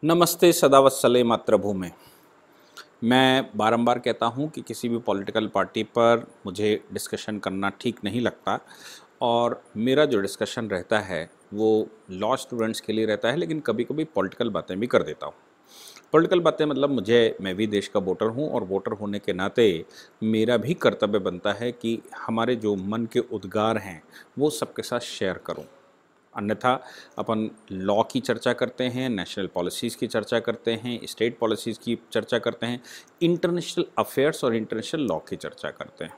नमस्ते सदावत्सले मातृभूमि। मैं बारंबार कहता हूं कि किसी भी पॉलिटिकल पार्टी पर मुझे डिस्कशन करना ठीक नहीं लगता और मेरा जो डिस्कशन रहता है वो लॉ स्टूडेंट्स के लिए रहता है, लेकिन कभी-कभी पॉलिटिकल बातें भी कर देता हूं। पॉलिटिकल बातें मतलब मैं भी देश का वोटर हूं और वोटर होने के नाते मेरा भी कर्तव्य बनता है कि हमारे जो मन के उद्गार हैं वो सबके साथ शेयर करूं। अन्यथा अपन लॉ की चर्चा करते हैं, नेशनल पॉलिसीज़ की चर्चा करते हैं, स्टेट पॉलिसीज़ की चर्चा करते हैं, इंटरनेशनल अफेयर्स और इंटरनेशनल लॉ की चर्चा करते हैं।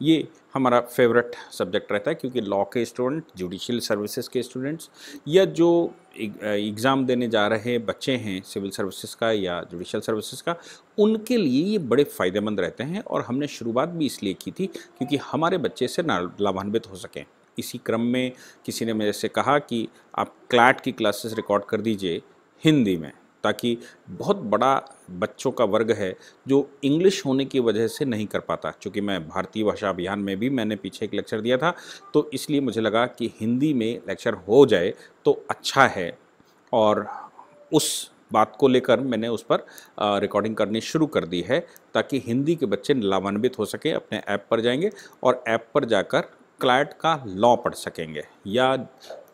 ये हमारा फेवरेट सब्जेक्ट रहता है क्योंकि लॉ के स्टूडेंट, जुडिशियल सर्विसेज के स्टूडेंट्स या जो एग्ज़ाम देने जा रहे बच्चे हैं सिविल सर्विसेज का या जुडिशियल सर्विसेज का, उनके लिए ये बड़े फ़ायदेमंद रहते हैं और हमने शुरुआत भी इसलिए की थी क्योंकि हमारे बच्चे से लाभान्वित हो सकें। इसी क्रम में किसी ने मेरे से कहा कि आप क्लैट की क्लासेस रिकॉर्ड कर दीजिए हिंदी में, ताकि बहुत बड़ा बच्चों का वर्ग है जो इंग्लिश होने की वजह से नहीं कर पाता। चूँकि मैं भारतीय भाषा अभियान में भी मैंने पीछे एक लेक्चर दिया था, तो इसलिए मुझे लगा कि हिंदी में लेक्चर हो जाए तो अच्छा है और उस बात को लेकर मैंने उस पर रिकॉर्डिंग करनी शुरू कर दी है ताकि हिंदी के बच्चे लाभान्वित हो सकें। अपने ऐप पर जाएंगे और ऐप पर जाकर क्लैट का लॉ पढ़ सकेंगे या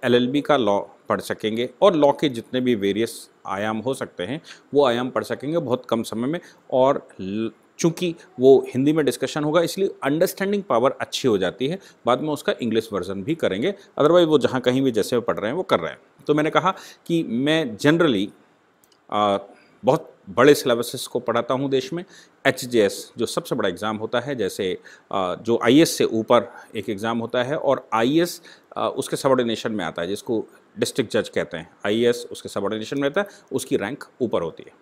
एलएलबी का लॉ पढ़ सकेंगे और लॉ के जितने भी वेरियस आयाम हो सकते हैं वो आयाम पढ़ सकेंगे बहुत कम समय में। और चूँकि वो हिंदी में डिस्कशन होगा इसलिए अंडरस्टैंडिंग पावर अच्छी हो जाती है। बाद में उसका इंग्लिश वर्जन भी करेंगे, अदरवाइज वो जहाँ कहीं भी जैसे वो पढ़ रहे हैं वो कर रहे हैं। तो मैंने कहा कि मैं जनरली बहुत बड़े सिलेबसेस को पढ़ाता हूँ देश में। एचजेएस जो सबसे बड़ा एग्ज़ाम होता है, जैसे जो आईएएस से ऊपर एक एग्ज़ाम होता है और आईएएस उसके सबऑर्डिनेशन में आता है, जिसको डिस्ट्रिक्ट जज कहते हैं। आईएएस उसके सबऑर्डिनेशन में आता है, उसकी रैंक ऊपर होती है।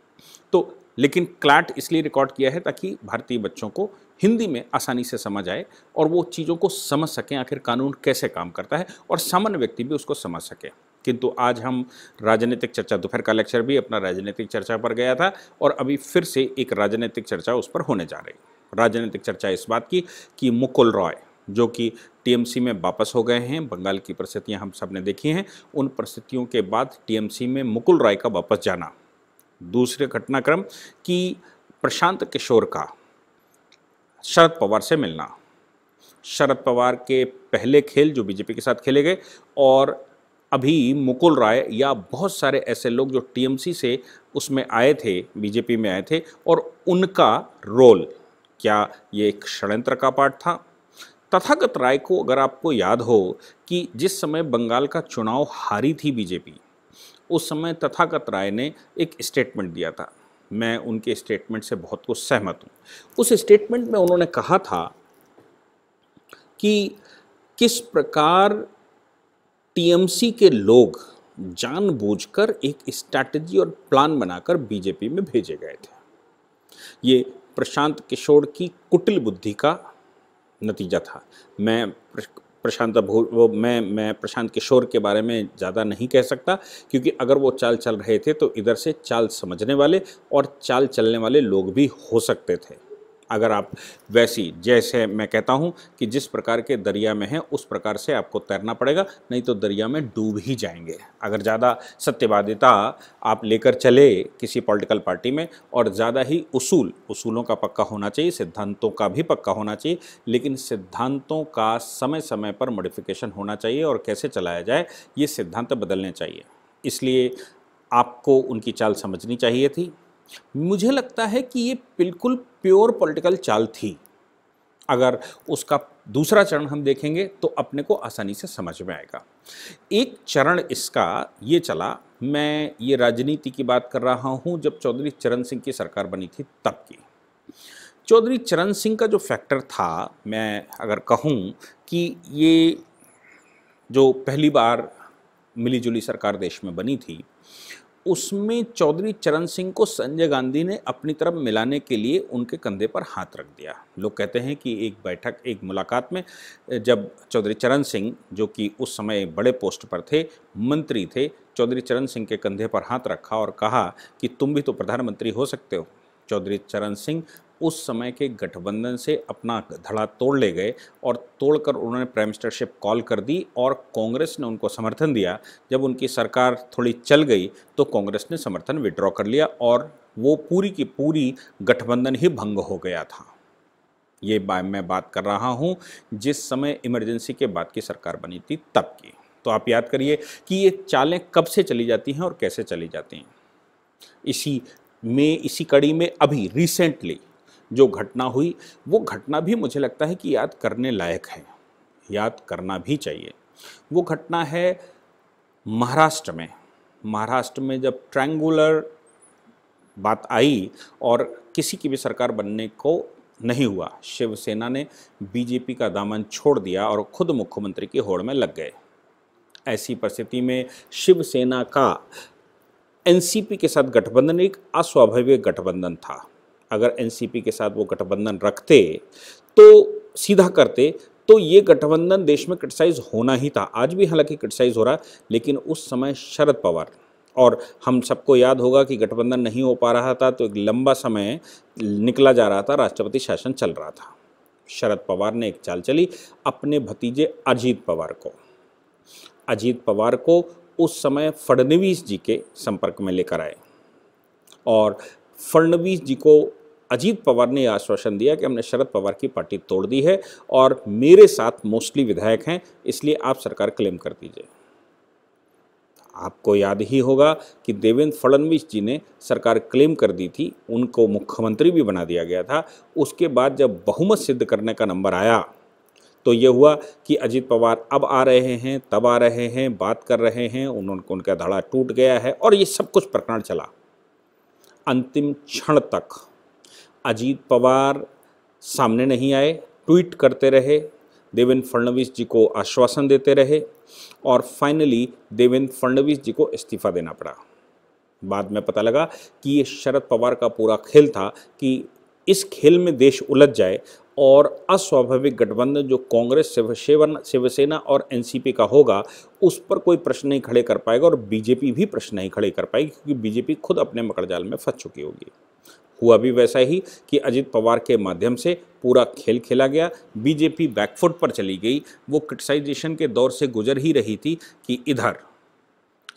तो लेकिन क्लैट इसलिए रिकॉर्ड किया है ताकि भारतीय बच्चों को हिंदी में आसानी से समझ आए और वो चीज़ों को समझ सकें, आखिर कानून कैसे काम करता है और सामान्य व्यक्ति भी उसको समझ सके। किंतु आज हम राजनीतिक चर्चा, दोपहर का लेक्चर भी अपना राजनीतिक चर्चा पर गया था और अभी फिर से एक राजनीतिक चर्चा उस पर होने जा रही। राजनीतिक चर्चा इस बात की कि मुकुल रॉय जो कि टीएमसी में वापस हो गए हैं, बंगाल की परिस्थितियां हम सब ने देखी हैं, उन परिस्थितियों के बाद टीएमसी में मुकुल रॉय का वापस जाना। दूसरे घटनाक्रम कि प्रशांत किशोर का शरद पवार से मिलना। शरद पवार के पहले खेल जो बीजेपी के साथ खेले गए और अभी मुकुल राय या बहुत सारे ऐसे लोग जो टीएमसी से उसमें आए थे, बीजेपी में आए थे, और उनका रोल, क्या ये एक षड्यंत्र का पार्ट था? तथागत राय को अगर आपको याद हो कि जिस समय बंगाल का चुनाव हारी थी बीजेपी, उस समय तथागत राय ने एक स्टेटमेंट दिया था। मैं उनके स्टेटमेंट से बहुत कुछ सहमत हूँ। उस स्टेटमेंट में उन्होंने कहा था कि किस प्रकार टीएमसी के लोग जानबूझकर एक स्ट्रैटेजी और प्लान बनाकर बीजेपी में भेजे गए थे। ये प्रशांत किशोर की कुटिल बुद्धि का नतीजा था। मैं प्रशांत किशोर के बारे में ज़्यादा नहीं कह सकता क्योंकि अगर वो चाल चल रहे थे तो इधर से चाल समझने वाले और चाल चलने वाले लोग भी हो सकते थे। अगर आप वैसी, जैसे मैं कहता हूँ कि जिस प्रकार के दरिया में हैं उस प्रकार से आपको तैरना पड़ेगा, नहीं तो दरिया में डूब ही जाएंगे। अगर ज़्यादा सत्यवादिता आप लेकर चले किसी पॉलिटिकल पार्टी में और ज़्यादा ही उसूलों का पक्का होना चाहिए, सिद्धांतों का भी पक्का होना चाहिए, लेकिन सिद्धांतों का समय समय पर मॉडिफिकेशन होना चाहिए और कैसे चलाया जाए ये सिद्धांत बदलने चाहिए। इसलिए आपको उनकी चाल समझनी चाहिए थी। मुझे लगता है कि ये बिल्कुल प्योर पॉलिटिकल चाल थी। अगर उसका दूसरा चरण हम देखेंगे तो अपने को आसानी से समझ में आएगा। एक चरण इसका ये चला, मैं ये राजनीति की बात कर रहा हूँ जब चौधरी चरण सिंह की सरकार बनी थी तब की। चौधरी चरण सिंह का जो फैक्टर था, मैं अगर कहूँ कि ये जो पहली बार मिलीजुली सरकार देश में बनी थी, उसमें चौधरी चरण सिंह को संजय गांधी ने अपनी तरफ मिलाने के लिए उनके कंधे पर हाथ रख दिया। लोग कहते हैं कि एक मुलाकात में जब चौधरी चरण सिंह, जो कि उस समय बड़े पोस्ट पर थे, मंत्री थे, चौधरी चरण सिंह के कंधे पर हाथ रखा और कहा कि तुम भी तो प्रधानमंत्री हो सकते हो। चौधरी चरण सिंह उस समय के गठबंधन से अपना धड़ा तोड़ ले गए और तोड़कर उन्होंने प्राइम मिनिस्टरशिप कॉल कर दी और कांग्रेस ने उनको समर्थन दिया। जब उनकी सरकार थोड़ी चल गई तो कांग्रेस ने समर्थन विड्रॉ कर लिया और वो पूरी की पूरी गठबंधन ही भंग हो गया था। ये मैं बात कर रहा हूँ जिस समय इमरजेंसी के बाद की सरकार बनी थी तब की। तो आप याद करिए कि ये चालें कब से चली जाती हैं और कैसे चली जाती हैं। इसी कड़ी में अभी रिसेंटली जो घटना हुई वो घटना भी मुझे लगता है कि याद करने लायक है, याद करना भी चाहिए। वो घटना है महाराष्ट्र में जब ट्रायंगुलर बात आई और किसी की भी सरकार बनने को नहीं हुआ, शिवसेना ने बीजेपी का दामन छोड़ दिया और खुद मुख्यमंत्री की होड़ में लग गए। ऐसी परिस्थिति में शिवसेना का एनसीपी के साथ गठबंधन एक अस्वाभाविक गठबंधन था। अगर एनसीपी के साथ वो गठबंधन रखते तो सीधा करते तो ये गठबंधन देश में क्रिटिसाइज होना ही था। आज भी हालांकि क्रिटिसाइज हो रहा, लेकिन उस समय शरद पवार, और हम सबको याद होगा कि गठबंधन नहीं हो पा रहा था तो एक लंबा समय निकला जा रहा था, राष्ट्रपति शासन चल रहा था। शरद पवार ने एक चाल चली, अपने भतीजे अजीत पवार को उस समय फडणवीस जी के संपर्क में लेकर आए और फडणवीस जी को अजीत पवार ने आश्वासन दिया कि हमने शरद पवार की पार्टी तोड़ दी है और मेरे साथ मोस्टली विधायक हैं, इसलिए आप सरकार क्लेम कर दीजिए। आपको याद ही होगा कि देवेंद्र फडणवीस जी ने सरकार क्लेम कर दी थी, उनको मुख्यमंत्री भी बना दिया गया था। उसके बाद जब बहुमत सिद्ध करने का नंबर आया तो ये हुआ कि अजीत पवार अब आ रहे हैं, तब आ रहे हैं, बात कर रहे हैं, उनका धड़ा टूट गया है और ये सब कुछ प्रकरण चला। अंतिम क्षण तक अजीत पवार सामने नहीं आए, ट्वीट करते रहे, देवेंद्र फडणवीस जी को आश्वासन देते रहे और फाइनली देवेंद्र फडणवीस जी को इस्तीफा देना पड़ा। बाद में पता लगा कि ये शरद पवार का पूरा खेल था कि इस खेल में देश उलझ जाए और अस्वाभाविक गठबंधन जो कांग्रेस, शिवसेना और एनसीपी का होगा उस पर कोई प्रश्न नहीं खड़े कर पाएगा और बीजेपी भी प्रश्न नहीं खड़े कर पाएगी, क्योंकि बीजेपी खुद अपने मकड़जाल में फंस चुकी होगी। हुआ भी वैसा ही कि अजीत पवार के माध्यम से पूरा खेल खेला गया, बीजेपी बैकफुट पर चली गई। वो क्रिटिसाइजेशन के दौर से गुजर ही रही थी कि इधर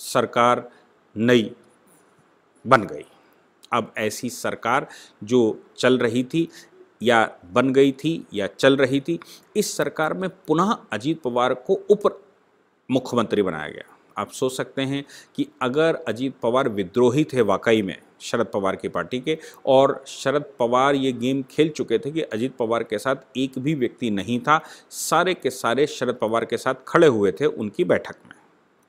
सरकार नई बन गई। अब ऐसी सरकार जो चल रही थी या बन गई थी या चल रही थी, इस सरकार में पुनः अजीत पवार को उप मुख्यमंत्री बनाया गया। आप सोच सकते हैं कि अगर अजीत पवार विद्रोही थे वाकई में शरद पवार की पार्टी के, और शरद पवार ये गेम खेल चुके थे कि अजीत पवार के साथ एक भी व्यक्ति नहीं था, सारे के सारे शरद पवार के साथ खड़े हुए थे उनकी बैठक में।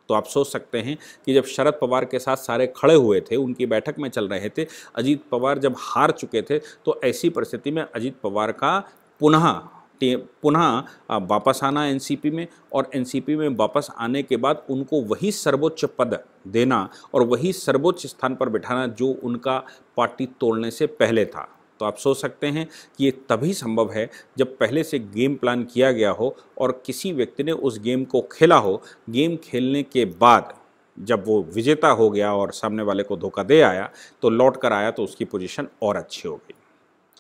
तो आप सोच सकते हैं कि जब शरद पवार के साथ सारे खड़े हुए थे, उनकी बैठक में चल रहे थे, अजीत पवार जब हार चुके थे, तो ऐसी परिस्थिति में अजीत पवार का पुनः वापस आना एनसीपी में, और एनसीपी में वापस आने के बाद उनको वही सर्वोच्च पद देना और वही सर्वोच्च स्थान पर बिठाना जो उनका पार्टी तोड़ने से पहले था। तो आप सोच सकते हैं कि ये तभी संभव है जब पहले से गेम प्लान किया गया हो और किसी व्यक्ति ने उस गेम को खेला हो। गेम खेलने के बाद जब वो विजेता हो गया और सामने वाले को धोखा दे आया तो लौट कर आया तो उसकी पोजीशन और अच्छी हो गई।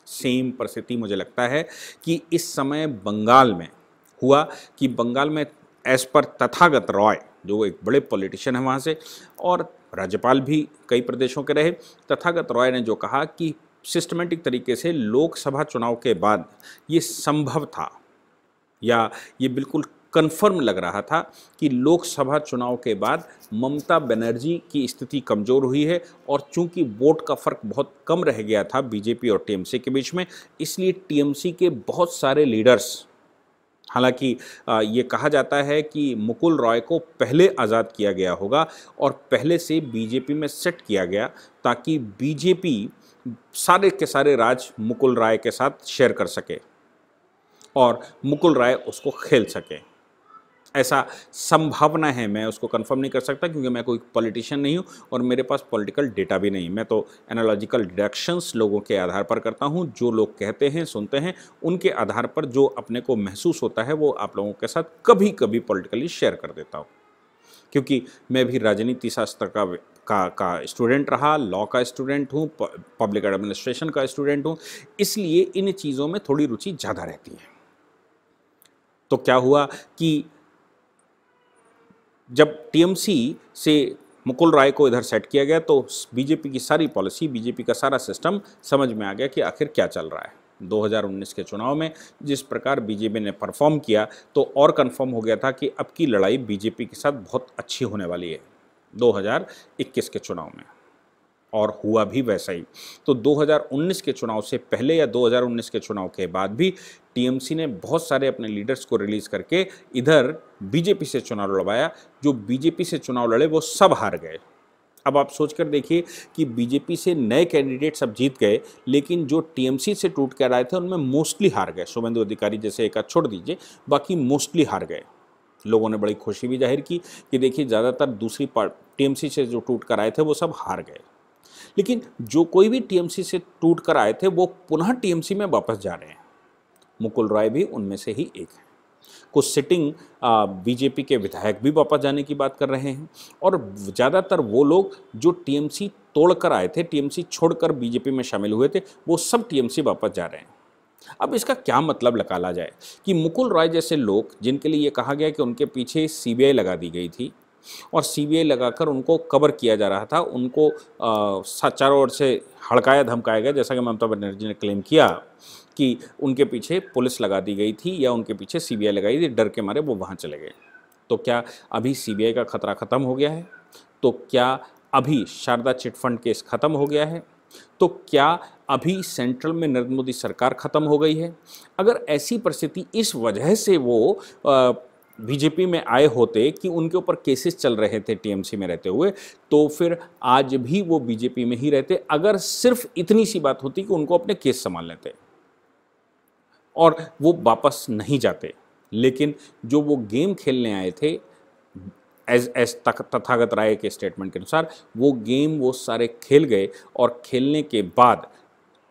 सेम परिस्थिति मुझे लगता है कि इस समय बंगाल में हुआ कि बंगाल में एज पर तथागत रॉय जो एक बड़े पॉलिटिशियन है वहाँ से और राज्यपाल भी कई प्रदेशों के रहे, तथागत रॉय ने जो कहा कि सिस्टमेटिक तरीके से लोकसभा चुनाव के बाद ये संभव था या ये बिल्कुल कन्फर्म लग रहा था कि लोकसभा चुनाव के बाद ममता बनर्जी की स्थिति कमज़ोर हुई है और चूंकि वोट का फ़र्क बहुत कम रह गया था बीजेपी और टीएमसी के बीच में, इसलिए टीएमसी के बहुत सारे लीडर्स, हालांकि ये कहा जाता है कि मुकुल रॉय को पहले आज़ाद किया गया होगा और पहले से बीजेपी में सेट किया गया ताकि बीजेपी सारे के सारे राज मुकुल रॉय के साथ शेयर कर सके और मुकुल रॉय उसको खेल सके। ऐसा संभावना है, मैं उसको कंफर्म नहीं कर सकता क्योंकि मैं कोई पॉलिटिशियन नहीं हूँ और मेरे पास पॉलिटिकल डेटा भी नहीं। मैं तो एनालॉजिकल डिडक्शंस लोगों के आधार पर करता हूँ, जो लोग कहते हैं सुनते हैं उनके आधार पर जो अपने को महसूस होता है वो आप लोगों के साथ कभी कभी पॉलिटिकली शेयर कर देता हूँ, क्योंकि मैं भी राजनीति शास्त्र का स्टूडेंट रहा, लॉ का स्टूडेंट हूँ, पब्लिक एडमिनिस्ट्रेशन का स्टूडेंट हूँ, इसलिए इन चीज़ों में थोड़ी रुचि ज़्यादा रहती है। तो क्या हुआ कि जब टीएमसी से मुकुल राय को इधर सेट किया गया तो बीजेपी की सारी पॉलिसी, बीजेपी का सारा सिस्टम समझ में आ गया कि आखिर क्या चल रहा है। 2019 के चुनाव में जिस प्रकार बीजेपी ने परफॉर्म किया तो और कंफर्म हो गया था कि अब की लड़ाई बीजेपी के साथ बहुत अच्छी होने वाली है 2021 के चुनाव में, और हुआ भी वैसा ही। तो 2019 के चुनाव से पहले या 2019 के चुनाव के बाद भी टीएमसी ने बहुत सारे अपने लीडर्स को रिलीज करके इधर बीजेपी से चुनाव लड़वाया। जो बीजेपी से चुनाव लड़े वो सब हार गए। अब आप सोचकर देखिए कि बीजेपी से नए कैंडिडेट सब जीत गए, लेकिन जो टीएमसी से टूट कर आए थे उनमें मोस्टली हार गए। शुभेंदु अधिकारी जैसे एक आध छोड़ दीजिए, बाकी मोस्टली हार गए। लोगों ने बड़ी खुशी भी जाहिर की कि देखिए ज़्यादातर दूसरी टीएमसी से जो टूट कर आए थे वो सब हार गए। लेकिन जो कोई भी टीएमसी से टूट कर आए थे वो पुनः टीएमसी में वापस जा रहे हैं। मुकुल राय भी उनमें से ही एक है। कुछ सिटिंग बीजेपी के विधायक भी वापस जाने की बात कर रहे हैं, और ज़्यादातर वो लोग जो टीएमसी तोड़कर आए थे, टीएमसी छोड़कर बीजेपी में शामिल हुए थे, वो सब टीएमसी वापस जा रहे हैं। अब इसका क्या मतलब निकाला जाए कि मुकुल राय जैसे लोग, जिनके लिए ये कहा गया कि उनके पीछे सीबीआई लगा दी गई थी और सीबीआई लगाकर उनको कवर किया जा रहा था, उनको चारों ओर से हड़काया धमकाया गया, जैसा कि ममता बनर्जी ने क्लेम किया कि उनके पीछे पुलिस लगा दी गई थी या उनके पीछे सीबीआई लगाई थी, डर के मारे वो वहाँ चले गए। तो क्या अभी सीबीआई का खतरा ख़त्म हो गया है? तो क्या अभी शारदा चिटफंड केस ख़त्म हो गया है? तो क्या अभी सेंट्रल में नरेंद्र मोदी सरकार ख़त्म हो गई है? अगर ऐसी परिस्थिति इस वजह से वो बीजेपी में आए होते कि उनके ऊपर केसेस चल रहे थे टीएमसी में रहते हुए, तो फिर आज भी वो बीजेपी में ही रहते, अगर सिर्फ इतनी सी बात होती कि उनको अपने केस संभाल लेते और वो वापस नहीं जाते। लेकिन जो वो गेम खेलने आए थे, एज तथागत राय के स्टेटमेंट के अनुसार, वो गेम वो सारे खेल गए, और खेलने के बाद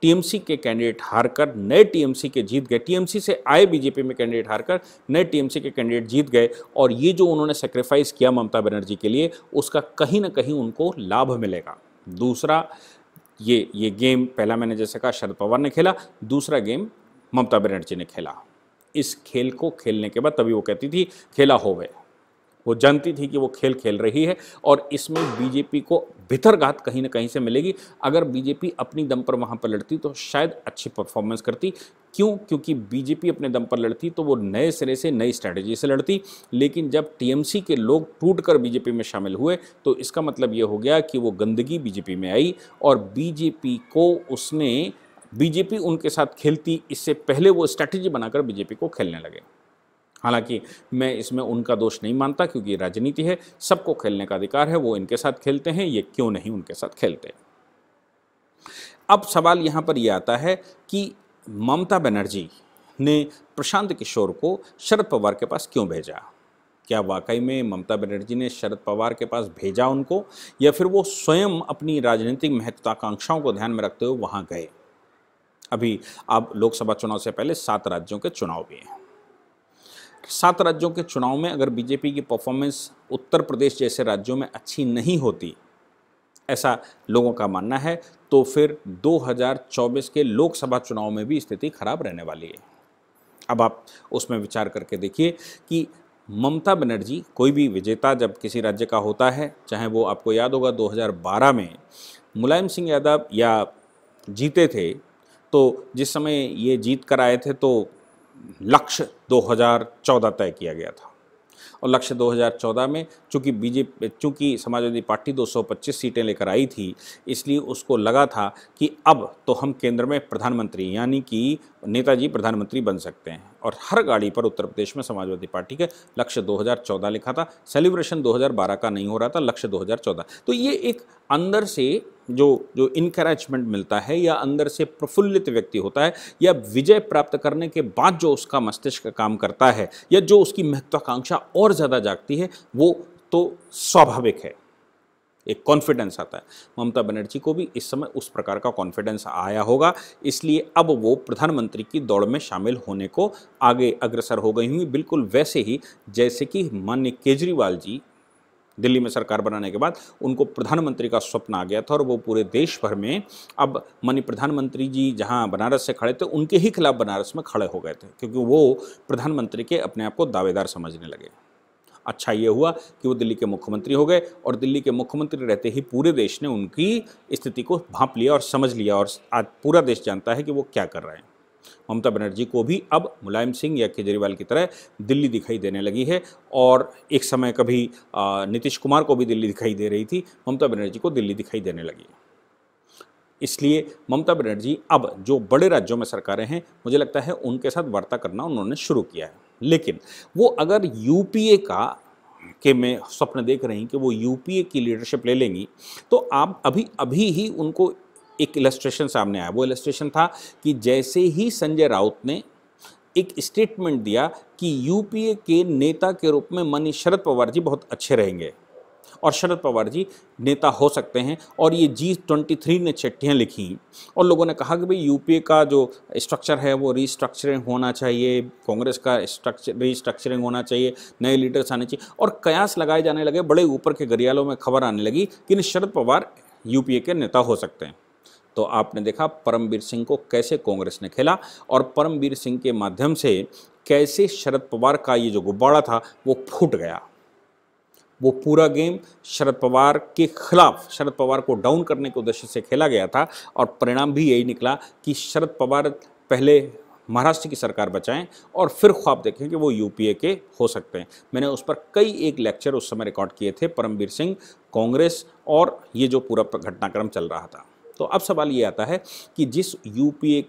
टीएमसी के कैंडिडेट हारकर नए टीएमसी के जीत गए। टीएमसी से आए बीजेपी में कैंडिडेट हारकर नए टीएमसी के कैंडिडेट जीत गए, और ये जो उन्होंने सेक्रीफाइस किया ममता बनर्जी के लिए, उसका कहीं ना कहीं उनको लाभ मिलेगा। दूसरा, ये गेम पहला मैंने जैसे कहा शरद पवार ने खेला, दूसरा गेम ममता बनर्जी ने खेला। इस खेल को खेलने के बाद तभी वो कहती थी खेला हो गए। वो जानती थी कि वो खेल खेल रही है, और इसमें बीजेपी को भितरघात कहीं ना कहीं से मिलेगी। अगर बीजेपी अपनी दम पर वहाँ पर लड़ती तो शायद अच्छी परफॉर्मेंस करती। क्यों? क्योंकि बीजेपी अपने दम पर लड़ती तो वो नए सिरे से नई स्ट्रैटेजी से लड़ती। लेकिन जब टीएमसी के लोग टूटकर बीजेपी में शामिल हुए तो इसका मतलब ये हो गया कि वो गंदगी बीजेपी में आई, और बीजेपी उनके साथ खेलती, इससे पहले वो स्ट्रैटेजी बनाकर बीजेपी को खेलने लगे। हालांकि मैं इसमें उनका दोष नहीं मानता, क्योंकि राजनीति है, सबको खेलने का अधिकार है, वो इनके साथ खेलते हैं, ये क्यों नहीं उनके साथ खेलते। अब सवाल यहाँ पर यह आता है कि ममता बनर्जी ने प्रशांत किशोर को शरद पवार के पास क्यों भेजा? क्या वाकई में ममता बनर्जी ने शरद पवार के पास भेजा उनको, या फिर वो स्वयं अपनी राजनीतिक महत्वाकांक्षाओं को ध्यान में रखते हुए वहाँ गए? अभी अब लोकसभा चुनाव से पहले 7 राज्यों के चुनाव भी हैं। 7 राज्यों के चुनाव में अगर बीजेपी की परफॉर्मेंस उत्तर प्रदेश जैसे राज्यों में अच्छी नहीं होती, ऐसा लोगों का मानना है, तो फिर 2024 के लोकसभा चुनाव में भी स्थिति खराब रहने वाली है। अब आप उसमें विचार करके देखिए कि ममता बनर्जी, कोई भी विजेता जब किसी राज्य का होता है, चाहे वो आपको याद होगा 2012 में मुलायम सिंह यादव या जीते थे, तो जिस समय ये जीत कर आए थे तो लक्ष्य 2014 तय किया गया था, और लक्ष्य 2014 में चूंकि समाजवादी पार्टी 225 सीटें लेकर आई थी, इसलिए उसको लगा था कि अब तो हम केंद्र में प्रधानमंत्री, यानी कि नेताजी प्रधानमंत्री बन सकते हैं, और हर गाड़ी पर उत्तर प्रदेश में समाजवादी पार्टी के लक्ष्य 2014 लिखा था। सेलिब्रेशन 2012 का नहीं हो रहा था, लक्ष्य 2014। तो ये एक अंदर से जो इनकरेजमेंट मिलता है, या अंदर से प्रफुल्लित व्यक्ति होता है, या विजय प्राप्त करने के बाद जो उसका मस्तिष्क काम करता है, या जो उसकी महत्वाकांक्षा और ज़्यादा जागती है, वो तो स्वाभाविक है, एक कॉन्फिडेंस आता है। ममता बनर्जी को भी इस समय उस प्रकार का कॉन्फिडेंस आया होगा, इसलिए अब वो प्रधानमंत्री की दौड़ में शामिल होने को आगे अग्रसर हो गई हुई, बिल्कुल वैसे ही जैसे कि माननीय केजरीवाल जी दिल्ली में सरकार बनाने के बाद उनको प्रधानमंत्री का स्वप्न आ गया था और वो पूरे देश भर में अब माननीय प्रधानमंत्री जी जहां बनारस से खड़े थे उनके ही खिलाफ बनारस में खड़े हो गए थे, क्योंकि वो प्रधानमंत्री के अपने आप को दावेदार समझने लगे। अच्छा ये हुआ कि वो दिल्ली के मुख्यमंत्री हो गए और दिल्ली के मुख्यमंत्री रहते ही पूरे देश ने उनकी स्थिति को भांप लिया और समझ लिया, और आज पूरा देश जानता है कि वो क्या कर रहे हैं। ममता बनर्जी को भी अब मुलायम सिंह या केजरीवाल की तरह दिल्ली दिखाई देने लगी है, और एक समय कभी नीतीश कुमार को भी दिल्ली दिखाई दे रही थी, ममता बनर्जी को दिल्ली दिखाई देने लगी है। इसलिए ममता बनर्जी अब जो बड़े राज्यों में सरकारें हैं, मुझे लगता है उनके साथ वार्ता करना उन्होंने शुरू किया है। लेकिन वो अगर यूपीए के में स्वप्न देख रही कि वो यूपीए की लीडरशिप ले लेंगी, तो आप अभी ही उनको एक इलस्ट्रेशन सामने आया। वो इलस्ट्रेशन था कि जैसे ही संजय राउत ने एक स्टेटमेंट दिया कि यूपीए के नेता के रूप में माननीय शरद पवार जी बहुत अच्छे रहेंगे और शरद पवार जी नेता हो सकते हैं, और ये G23 ने चिट्ठियाँ लिखी और लोगों ने कहा कि भाई यूपीए का जो स्ट्रक्चर है वो रीस्ट्रक्चरिंग होना चाहिए, कांग्रेस का रीस्ट्रक्चरिंग होना चाहिए, नए लीडर्स आने चाहिए, और कयास लगाए जाने लगे। बड़े ऊपर के गरियालों में खबर आने लगी कि शरद पवार यूपीए के नेता हो सकते हैं। तो आपने देखा परमवीर सिंह को कैसे कांग्रेस ने खेला, और परमवीर सिंह के माध्यम से कैसे शरद पवार का ये जो गुब्बारा था वो फूट गया। वो पूरा गेम शरद पवार के खिलाफ, शरद पवार को डाउन करने के उद्देश्य से खेला गया था, और परिणाम भी यही निकला कि शरद पवार पहले महाराष्ट्र की सरकार बचाएं और फिर ख्वाब देखें कि वो यूपीए के हो सकते हैं। मैंने उस पर कई एक लेक्चर उस समय रिकॉर्ड किए थे, परमवीर सिंह, कांग्रेस और ये जो पूरा घटनाक्रम चल रहा था। तो अब सवाल ये आता है कि जिस यूपीए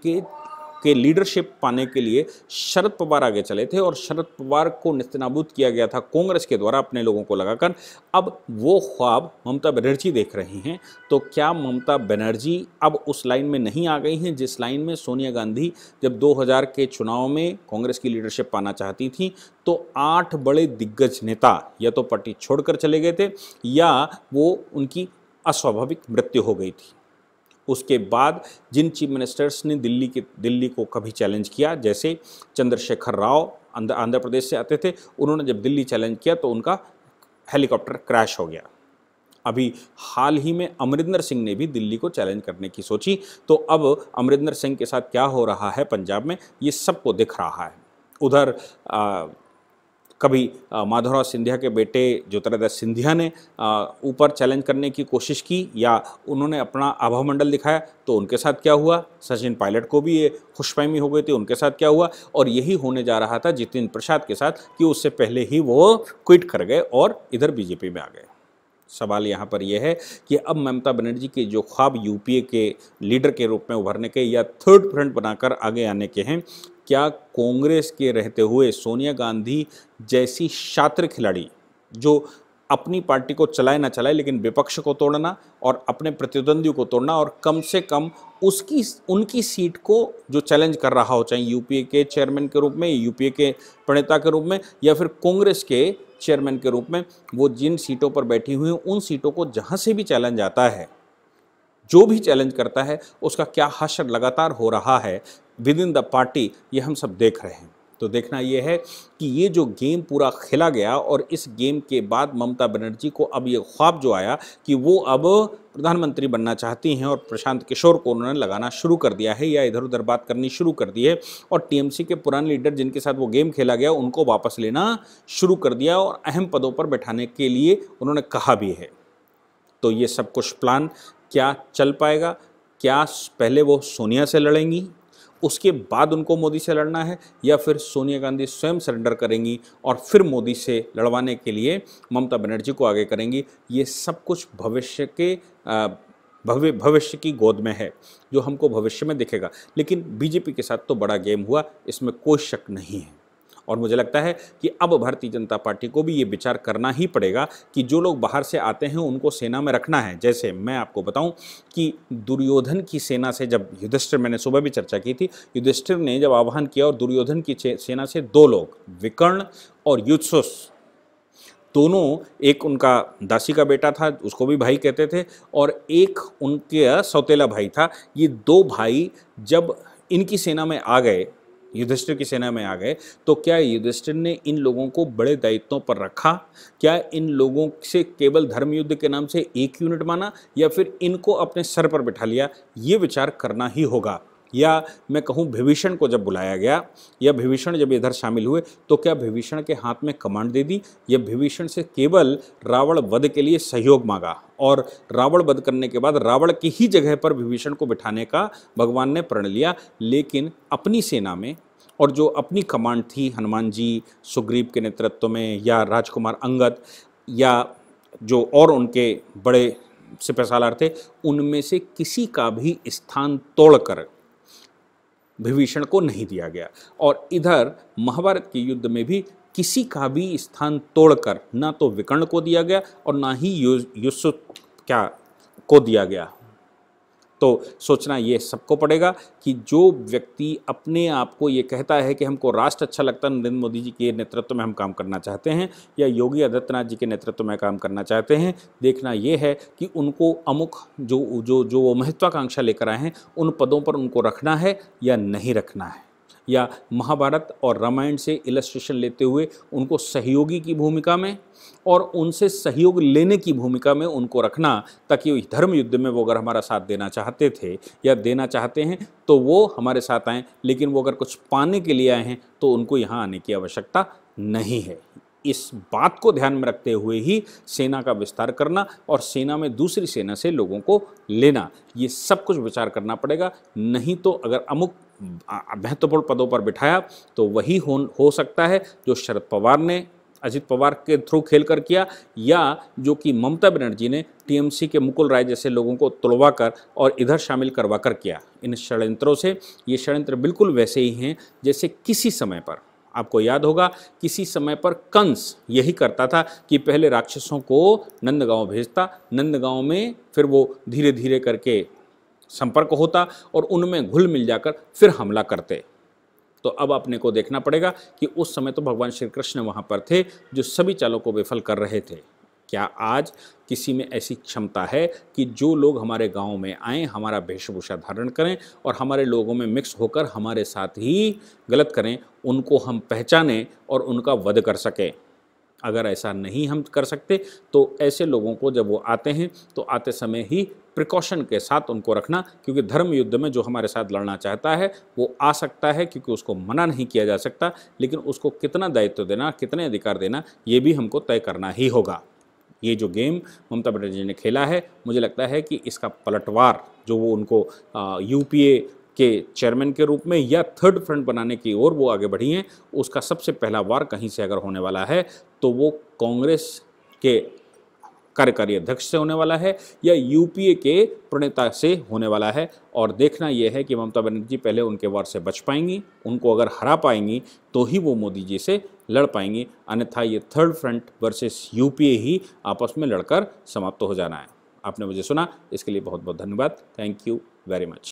के लीडरशिप पाने के लिए शरद पवार आगे चले थे और शरद पवार को नेस्तनाबूद किया गया था कांग्रेस के द्वारा अपने लोगों को लगाकर, अब वो ख्वाब ममता बनर्जी देख रही हैं। तो क्या ममता बनर्जी अब उस लाइन में नहीं आ गई हैं जिस लाइन में सोनिया गांधी जब 2000 के चुनाव में कांग्रेस की लीडरशिप पाना चाहती थी, तो 8 बड़े दिग्गज नेता या तो पार्टी छोड़कर चले गए थे या वो उनकी अस्वाभाविक मृत्यु हो गई थी। उसके बाद जिन चीफ मिनिस्टर्स ने दिल्ली को कभी चैलेंज किया, जैसे चंद्रशेखर राव आंध्र प्रदेश से आते थे, उन्होंने जब दिल्ली चैलेंज किया तो उनका हेलीकॉप्टर क्रैश हो गया। अभी हाल ही में अमरिंदर सिंह ने भी दिल्ली को चैलेंज करने की सोची, तो अब अमरिंदर सिंह के साथ क्या हो रहा है पंजाब में, ये सबको दिख रहा है। उधर कभी माधवराव सिंधिया के बेटे ज्योतिरादित्य सिंधिया ने ऊपर चैलेंज करने की कोशिश की या उन्होंने अपना आभा मंडल दिखाया, तो उनके साथ क्या हुआ, सचिन पायलट को भी ये खुशफहमी हो गई थी, उनके साथ क्या हुआ, और यही होने जा रहा था जितेंद्र प्रसाद के साथ कि उससे पहले ही वो क्विट कर गए और इधर बीजेपी में आ गए। सवाल यहाँ पर यह है कि अब ममता बनर्जी के जो ख्वाब यूपीए के लीडर के रूप में उभरने के या थर्ड फ्रंट बनाकर आगे आने के हैं, क्या कांग्रेस के रहते हुए सोनिया गांधी जैसी शातिर खिलाड़ी जो अपनी पार्टी को चलाए ना चलाए लेकिन विपक्ष को तोड़ना और अपने प्रतिद्वंदी को तोड़ना और कम से कम उनकी सीट को जो चैलेंज कर रहा हो, चाहे यूपीए के चेयरमैन के रूप में, यूपीए के प्रणेता के रूप में या फिर कांग्रेस के चेयरमैन के रूप में, वो जिन सीटों पर बैठी हुई हैं उन सीटों को जहां से भी चैलेंज आता है, जो भी चैलेंज करता है उसका क्या हश्र लगातार हो रहा है विद इन द पार्टी, ये हम सब देख रहे हैं। तो देखना ये है कि ये जो गेम पूरा खेला गया और इस गेम के बाद ममता बनर्जी को अब ये ख्वाब जो आया कि वो अब प्रधानमंत्री बनना चाहती हैं और प्रशांत किशोर को उन्होंने लगाना शुरू कर दिया है या इधर उधर बात करनी शुरू कर दी है, और टीएमसी के पुराने लीडर जिनके साथ वो गेम खेला गया उनको वापस लेना शुरू कर दिया और अहम पदों पर बैठाने के लिए उन्होंने कहा भी है। तो ये सब कुछ प्लान क्या चल पाएगा? क्या पहले वो सोनिया से लड़ेंगी, उसके बाद उनको मोदी से लड़ना है, या फिर सोनिया गांधी स्वयं सरेंडर करेंगी और फिर मोदी से लड़वाने के लिए ममता बनर्जी को आगे करेंगी? ये सब कुछ भविष्य की गोद में है, जो हमको भविष्य में दिखेगा। लेकिन बीजेपी के साथ तो बड़ा गेम हुआ, इसमें कोई शक नहीं है। और मुझे लगता है कि अब भारतीय जनता पार्टी को भी ये विचार करना ही पड़ेगा कि जो लोग बाहर से आते हैं उनको सेना में रखना है। जैसे मैं आपको बताऊं कि दुर्योधन की सेना से जब युधिष्ठिर, मैंने सुबह भी चर्चा की थी, युधिष्ठिर ने जब आह्वान किया और दुर्योधन की सेना से 2 लोग, विकर्ण और युत्सुस, दोनों, एक उनका दासी का बेटा था, उसको भी भाई कहते थे, और एक उनके सौतेला भाई था। ये 2 भाई जब इनकी सेना में आ गए युधिष्ठिर की सेना में आ गए, तो क्या युधिष्ठिर ने इन लोगों को बड़े दायित्वों पर रखा? क्या इन लोगों से केवल धर्म युद्ध के नाम से एक यूनिट माना, या फिर इनको अपने सर पर बिठा लिया? ये विचार करना ही होगा। या मैं कहूँ विभीषण को जब बुलाया गया या विभीषण जब इधर शामिल हुए, तो क्या विभीषण के हाथ में कमांड दे दी, या विभीषण से केवल रावण वध के लिए सहयोग मांगा और रावण वध करने के बाद रावण की ही जगह पर विभीषण को बिठाने का भगवान ने प्रण लिया? लेकिन अपनी सेना में और जो अपनी कमांड थी हनुमान जी, सुग्रीव के नेतृत्व में, या राजकुमार अंगद, या जो और उनके बड़े सिपहसालार थे, उनमें से किसी का भी स्थान तोड़कर विभीषण को नहीं दिया गया। और इधर महाभारत के युद्ध में भी किसी का भी स्थान तोड़कर ना तो विकर्ण को दिया गया और ना ही युसुत क्या को दिया गया। तो सोचना ये सबको पड़ेगा कि जो व्यक्ति अपने आप को ये कहता है कि हमको राष्ट्र अच्छा लगता है, नरेंद्र मोदी जी के नेतृत्व में हम काम करना चाहते हैं या योगी आदित्यनाथ जी के नेतृत्व में काम करना चाहते हैं, देखना ये है कि उनको अमुक जो जो जो वो महत्वाकांक्षा लेकर आए हैं उन पदों पर उनको रखना है या नहीं रखना है, या महाभारत और रामायण से इलस्ट्रेशन लेते हुए उनको सहयोगी की भूमिका में और उनसे सहयोग लेने की भूमिका में उनको रखना, ताकि धर्म युद्ध में वो अगर हमारा साथ देना चाहते थे या देना चाहते हैं तो वो हमारे साथ आएँ, लेकिन वो अगर कुछ पाने के लिए आए हैं तो उनको यहाँ आने की आवश्यकता नहीं है। इस बात को ध्यान में रखते हुए ही सेना का विस्तार करना और सेना में दूसरी सेना से लोगों को लेना, ये सब कुछ विचार करना पड़ेगा। नहीं तो अगर अमुक महत्वपूर्ण पदों पर बिठाया तो वही हो सकता है जो शरद पवार ने अजित पवार के थ्रू खेल कर किया, या जो कि ममता बनर्जी ने टीएमसी के मुकुल राय जैसे लोगों को तुड़वा कर और इधर शामिल करवा कर किया। इन षड्यंत्रों से ये षड्यंत्र बिल्कुल वैसे ही हैं जैसे किसी समय पर, आपको याद होगा, किसी समय पर कंस यही करता था कि पहले राक्षसों को नंदगांव भेजता, नंदगांव में फिर वो धीरे धीरे करके संपर्क होता और उनमें घुल मिल जाकर फिर हमला करते। तो अब अपने को देखना पड़ेगा कि उस समय तो भगवान श्री कृष्ण वहाँ पर थे जो सभी चालों को विफल कर रहे थे। क्या आज किसी में ऐसी क्षमता है कि जो लोग हमारे गांव में आएँ, हमारा वेशभूषा धारण करें और हमारे लोगों में मिक्स होकर हमारे साथ ही गलत करें, उनको हम पहचानें और उनका वध कर सकें? अगर ऐसा नहीं हम कर सकते तो ऐसे लोगों को जब वो आते हैं तो आते समय ही प्रिकॉशन के साथ उनको रखना, क्योंकि धर्म युद्ध में जो हमारे साथ लड़ना चाहता है वो आ सकता है, क्योंकि उसको मना नहीं किया जा सकता, लेकिन उसको कितना दायित्व देना, कितने अधिकार देना, ये भी हमको तय करना ही होगा। ये जो गेम ममता बनर्जी ने खेला है, मुझे लगता है कि इसका पलटवार जो वो उनको यूपीए के चेयरमैन के रूप में या थर्ड फ्रंट बनाने की ओर वो आगे बढ़ी हैं, उसका सबसे पहला वार कहीं से अगर होने वाला है तो वो कांग्रेस के कार्यकारी अध्यक्ष से होने वाला है या यूपीए के प्रणेता से होने वाला है। और देखना यह है कि ममता बनर्जी पहले उनके वार से बच पाएंगी, उनको अगर हरा पाएंगी तो ही वो मोदी जी से लड़ पाएंगी, अन्यथा ये थर्ड फ्रंट वर्सेस यूपीए ही आपस में लड़कर समाप्त हो जाना है। आपने मुझे सुना, इसके लिए बहुत बहुत धन्यवाद। Thank you very much.